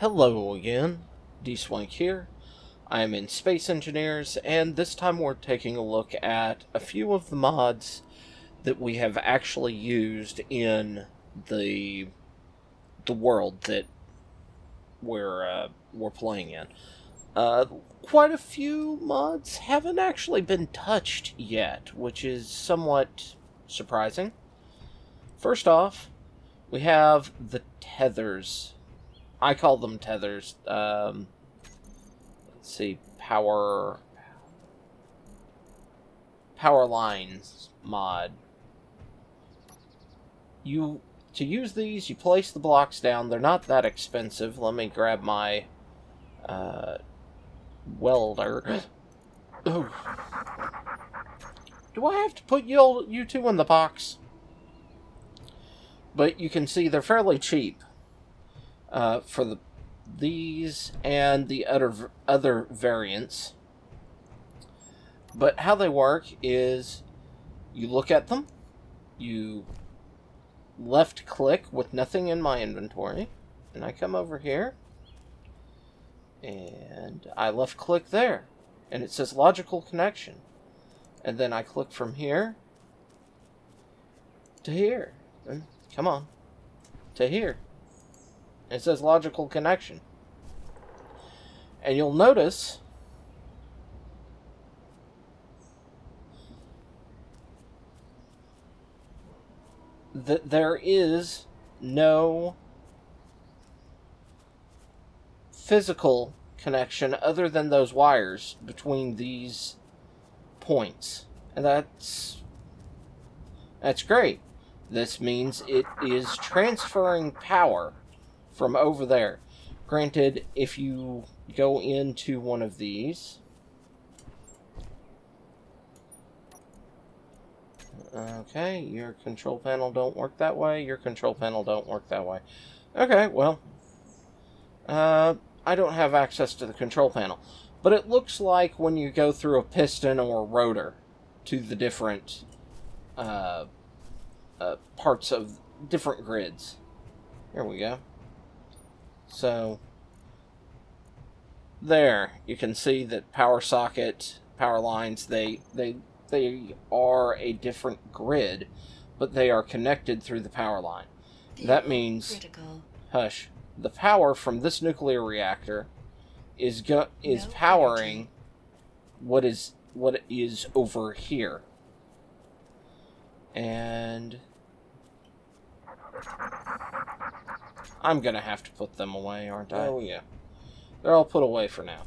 Hello again, D-Swank here. I am in Space Engineers, and this time we're taking a look at a few of the mods that we have actually used in the world that we're playing in. Quite a few mods haven't actually been touched yet, which is somewhat surprising. First off, we have the tethers. I call them tethers. Let's see, power lines mod. To use these, you place the blocks down. They're not that expensive. Let me grab my welder. Oh. Do I have to put you two in the box? But you can see they're fairly cheap for these and the other variants. But how they work is you look at them, you left click with nothing in my inventory, and I come over here and I left click there, and it says logical connection, and then I click from here to here, and come on, to here. It says logical connection. And you'll notice that there is no physical connection other than those wires between these points. And that's great. This means it is transferring power from over there. Granted, if you go into one of these, okay, your control panel don't work that way, your control panel don't work that way. Okay, well, I don't have access to the control panel, but it looks like when you go through a piston or a rotor to the different parts of different grids. Here we go. So, there, you can see that power socket, power lines, they are a different grid, but they are connected through the power line. That means, hush, the power from this nuclear reactor is powering what is over here. And I'm gonna have to put them away, aren't I? Oh yeah. They're all put away for now.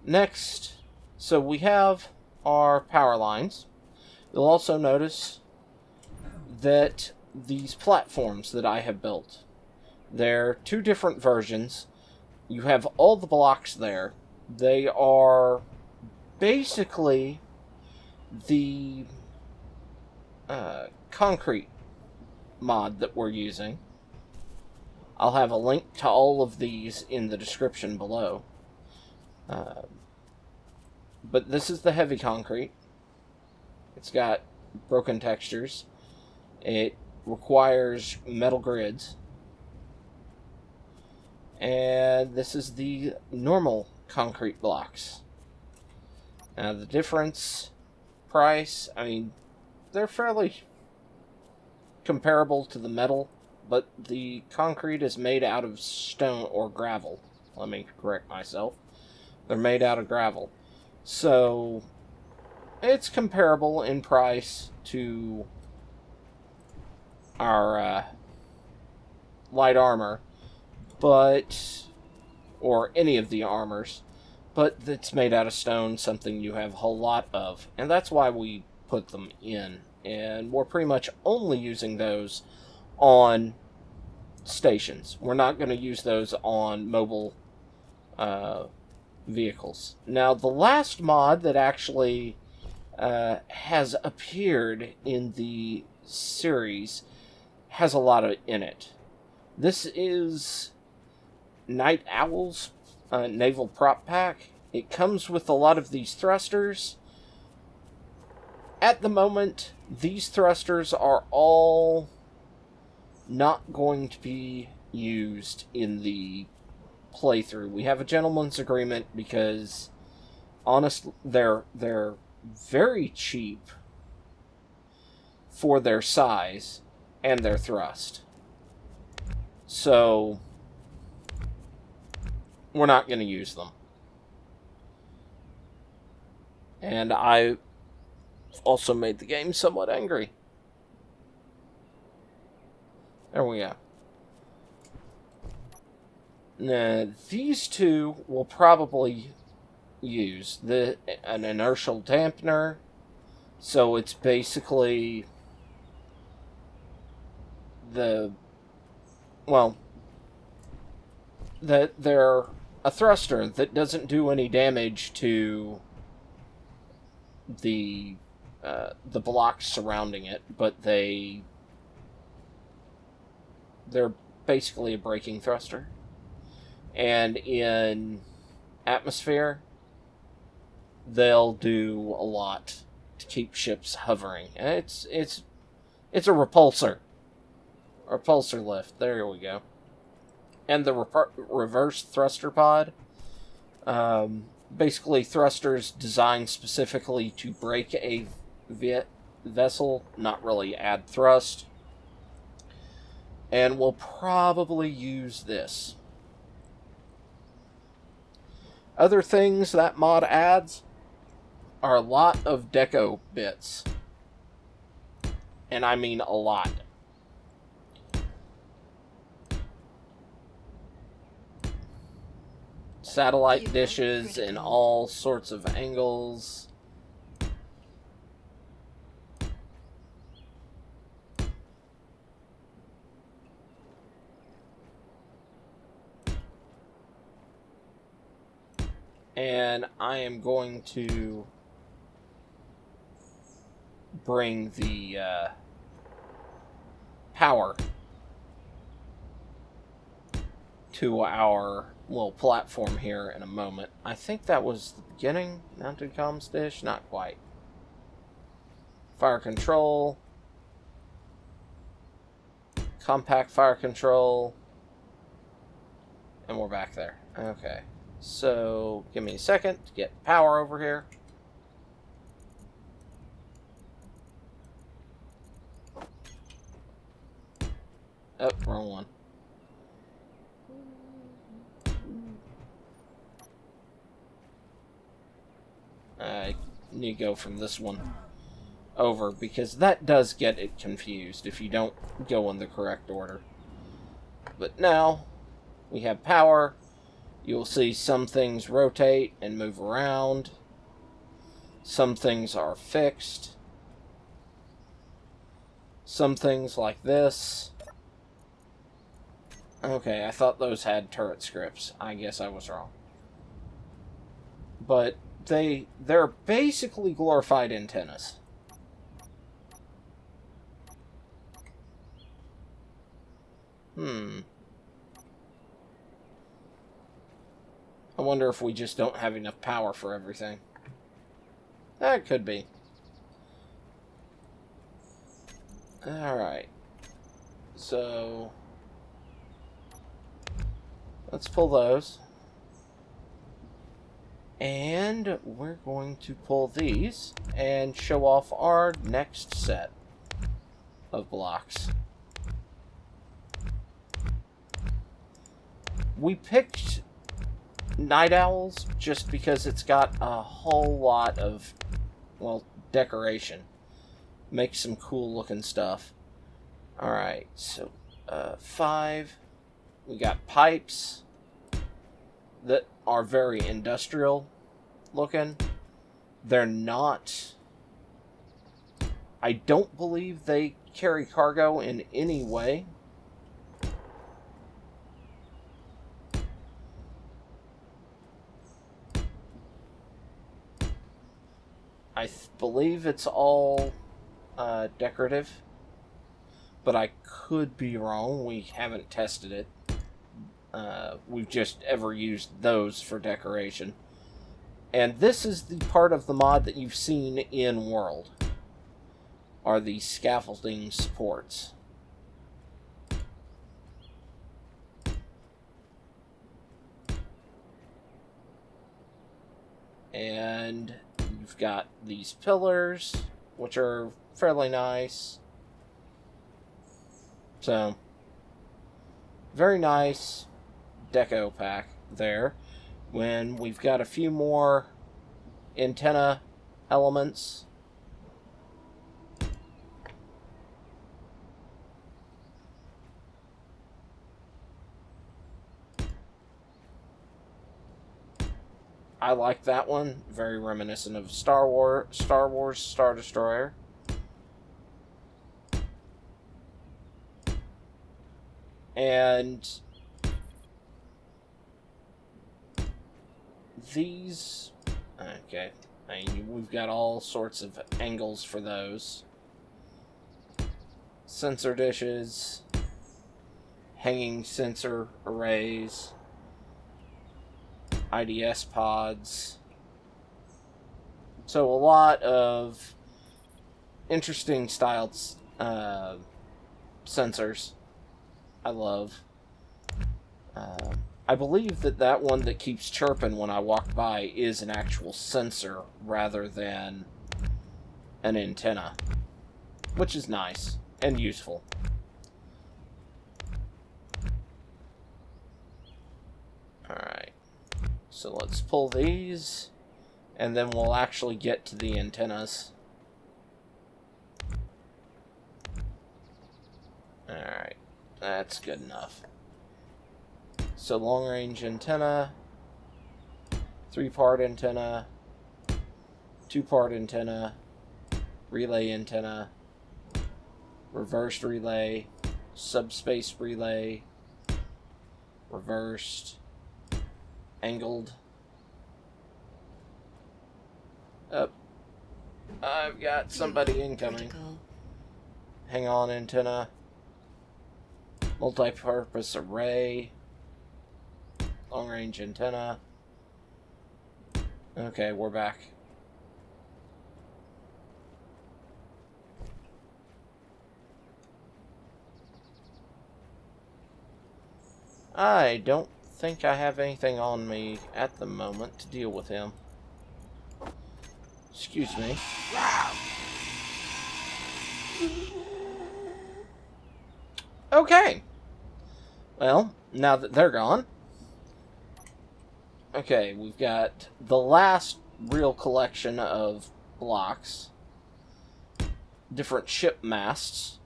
Next, so we have our power lines. You'll also notice that these platforms that I have built, they're two different versions. You have all the blocks there. They are basically the concrete mod that we're using. I'll have a link to all of these in the description below. But this is the heavy concrete. It's got broken textures. It requires metal grids. And this is the normal concrete blocks. Now the difference, price, I mean, they're fairly comparable to the metal, but the concrete is made out of stone or gravel. Let me correct myself. They're made out of gravel. So, it's comparable in price to our light armor, or any of the armors, but it's made out of stone, something you have a whole lot of, and that's why we put them in. And we're pretty much only using those on stations. We're not going to use those on mobile vehicles. Now, the last mod that actually has appeared in the series has a lot in it. This is Night Owl's naval prop pack. It comes with a lot of these thrusters. At the moment, these thrusters are all not going to be used in the playthrough. We have a gentleman's agreement because, honestly, they're very cheap for their size and their thrust. So, we're not going to use them. And I also made the game somewhat angry. There we go. Now, these two will probably use an inertial dampener. So it's basically they're a thruster that doesn't do any damage to the blocks surrounding it, but they're basically a braking thruster. And in atmosphere, they'll do a lot to keep ships hovering. It's a repulsor. A repulsor lift. There we go. And the reverse thruster pod. Basically, thrusters designed specifically to brake a vessel, not really add thrust. And we'll probably use this. Other things that mod adds are a lot of deco bits. And I mean a lot. Satellite dishes in all sorts of angles. And I am going to bring the power to our little platform here in a moment. I think that was the beginning. Mounted comms dish? Not quite. Fire control. Compact fire control. And we're back there. Okay. So, give me a second to get power over here. Oh, wrong one. I need to go from this one over, because that does get it confused if you don't go in the correct order. But now, we have power. You'll see some things rotate and move around. Some things are fixed. Some things like this. Okay, I thought those had turret scripts. I guess I was wrong. But they're basically glorified antennas. I wonder if we just don't have enough power for everything. That could be. Alright. So, let's pull those. And we're going to pull these and show off our next set of blocks. We picked Night Owls just because it's got a whole lot of, well, decoration. Makes some cool looking stuff. Alright, so 5. We got pipes that are very industrial looking. They're not... I don't believe they carry cargo in any way. I believe it's all decorative, but I could be wrong. We haven't tested it. We've just ever used those for decoration. And this is the part of the mod that you've seen in World, are the scaffolding supports. And you've got these pillars, which are fairly nice. So, very nice deco pack there. When we've got a few more antenna elements. I like that one. Very reminiscent of Star Wars Star Destroyer. And these, okay, we've got all sorts of angles for those. Sensor dishes, hanging sensor arrays, IDS pods. So a lot of interesting styled sensors. I love. I believe that one that keeps chirping when I walk by is an actual sensor rather than an antenna, which is nice and useful. Alright, so let's pull these, and then we'll actually get to the antennas. Alright, that's good enough. So long-range antenna, 3-part antenna, 2-part antenna, relay antenna, reversed relay, subspace relay, reversed, angled. Up. I've got somebody incoming. Critical. Hang on antenna, multi-purpose array, long-range antenna. Okay, we're back. I don't think I have anything on me at the moment to deal with him. Excuse me. Okay. Well, now that they're gone. Okay, we've got the last real collection of blocks. Different ship masts.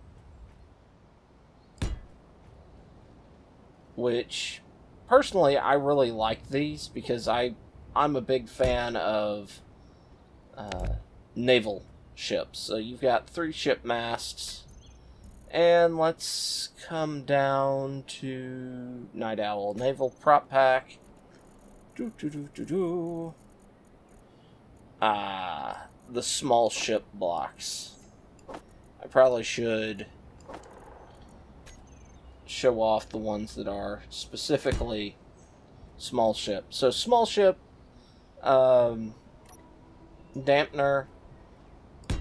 Which, personally, I really like these because I'm a big fan of naval ships. So you've got 3 ship masts. And let's come down to Night Owl. Naval prop pack. The small ship blocks. I probably should show off the ones that are specifically small ship. So small ship, dampener,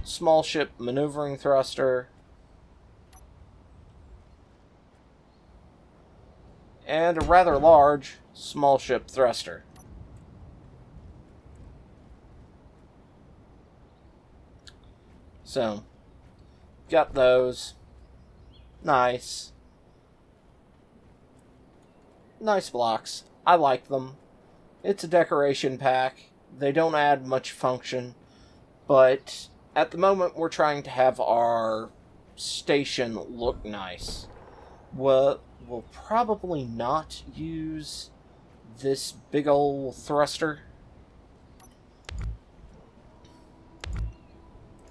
small ship maneuvering thruster, and a rather large small ship thruster. So, got those. Nice. Nice blocks. I like them. It's a decoration pack. They don't add much function. But at the moment we're trying to have our station look nice. We'll probably not use this big old thruster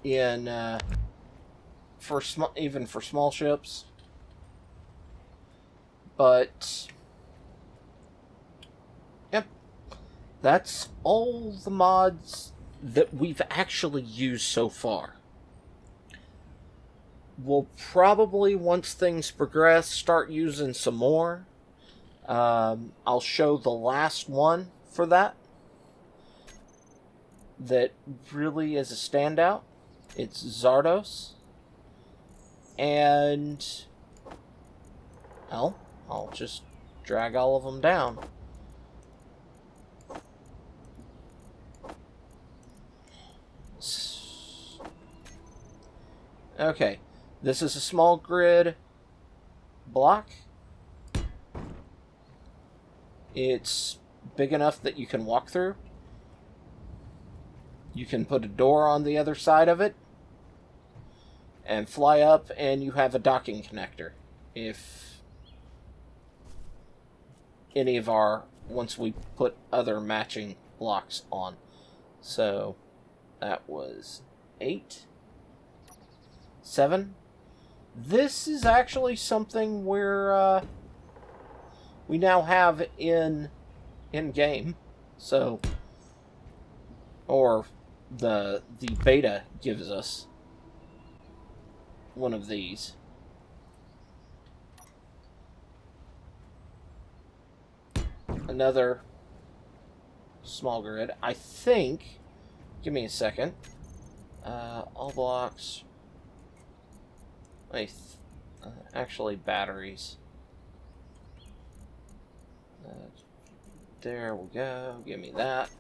in even for small ships, but yep, that's all the mods that we've actually used so far. We'll probably, once things progress, start using some more. I'll show the last one for that really is a standout. It's Zardos. And, well, I'll just drag all of them down. Okay, this is a small grid block. It's big enough that you can walk through. You can put a door on the other side of it and fly up, and you have a docking connector. If any of our, once we put other matching blocks on. So that was 8, 7. This is actually something we now have in game. So, or the beta gives us one of these. Another small grid. I think, give me a second. All blocks. Wait, actually batteries. There we go. Give me that.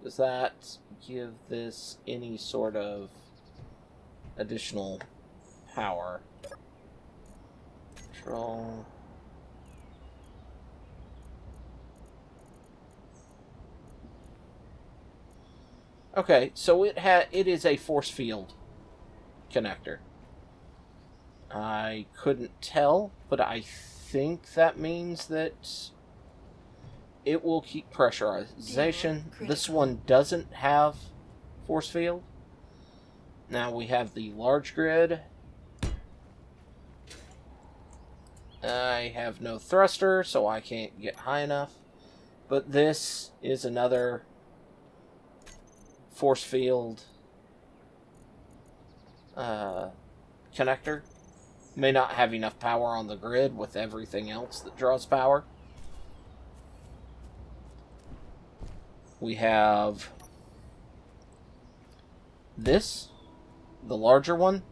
Does that give this any sort of additional power? Control. Okay, so it is a force field connector. I couldn't tell, but I think that means that it will keep pressurization. This one doesn't have force field. Now we have the large grid. I have no thruster, so I can't get high enough. But this is another force field connector. May not have enough power on the grid with everything else that draws power. We have this, the larger one,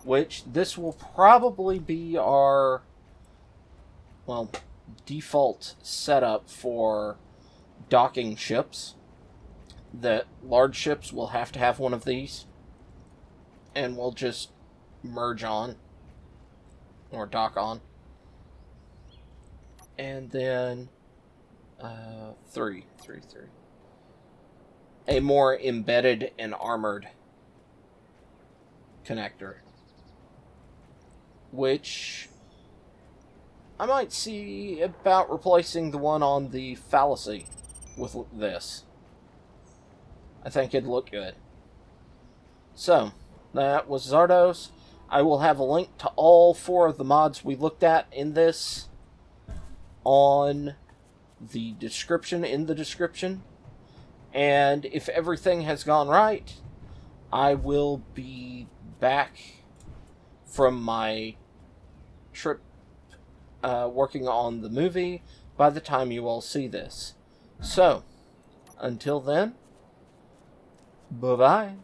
which this will probably be our, well, default setup for docking ships. The large ships will have to have one of these, and we'll just merge on, or dock on. And then, 3. A more embedded and armored connector, which I might see about replacing the one on the Fallacy with this. I think it'd look good. So, that was Zardos. I will have a link to all 4 of the mods we looked at in this on the description, in the description. And if everything has gone right, I will be back from my trip working on the movie by the time you all see this. So, until then, bye-bye.